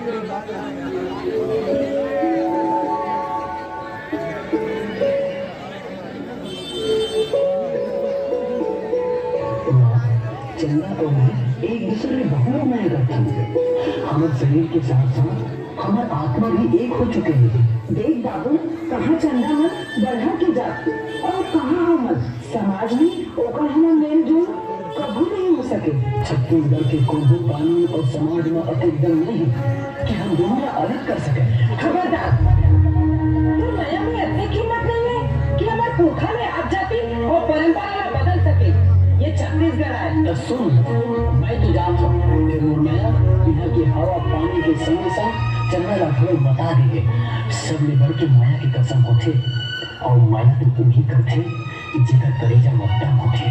चंदा और मैं एक दूसरे में बहुत माया करते हैं। हमारे शरीर के साथ साथ हमारे आत्मा भी एक हो चुके हैं। देख बाबू, कहाँ चंदा मन बढ़ा के जा और कहाँ हम समाज में ओकर हमें मेल जोल कभी नहीं हो सके। छत्तीसगढ़ के कोल्हू कानून और समाज में अटक दम नहीं कि हम दोनों को अलग कर सके। खबरदार, तू नया में इतनी कीमत नहीं है कि हमारे पुरखा में आप जाति और परंपरा बदल सके। ये छत्तीसगढ़ है। तो सुन, मैं तो जानता हूँ माया यहाँ की हवा पानी के संग संग चंदा राठौर बता दिए सब में बढ़ के माया की कसम होते और माया तो तुम ही करते जिधर करेजा मक्ता होते।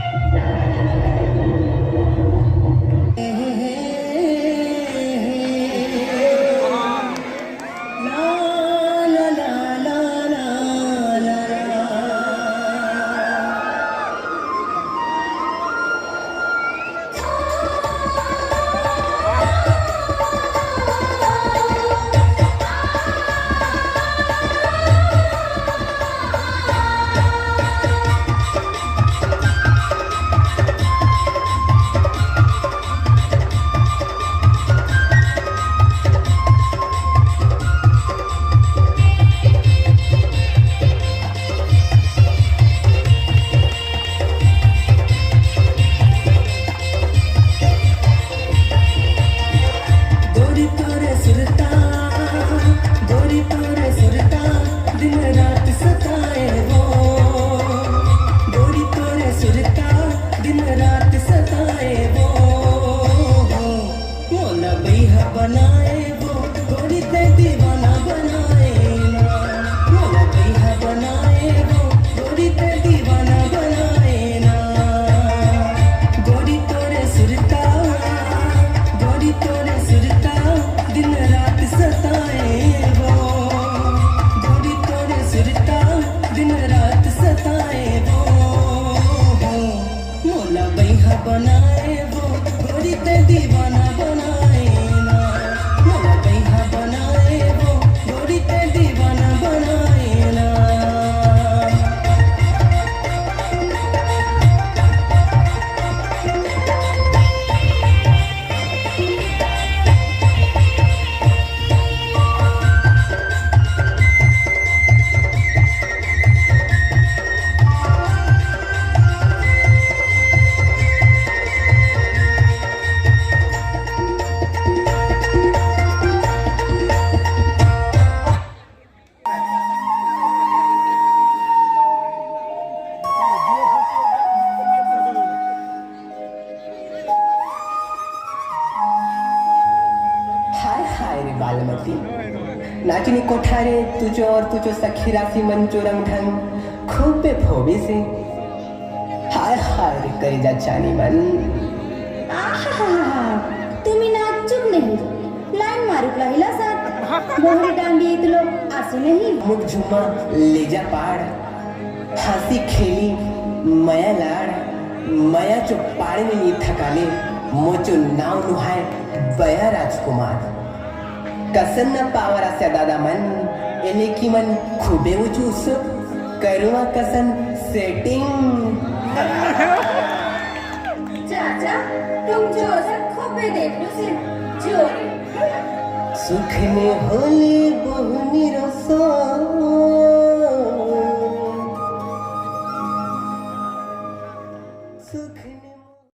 नाचनी कोठारे तुझो सखी राशि मंचो रंग ढंग खूब पे भोबे से हाय हाय रे करे जा चानी मन। तुम्ही नाचुक नहीं लाइन मारू पहिला साथ बोहरी डांडी इतलो आसू नहीं मुख झुमा ले जा पाड़ हंसी खेली मया लाड़ मया चो पाड़े में नी थकाले मोचो नाव नुहाय बया राजकुमार कसन न पावर आस्या दादा मन एने की मन खूबे उचूस करुआ कसन सेटिंग। चाचा तुम जो से खूबे देख लो से जोरे सुख ने होले बहुनी रसो सुख ने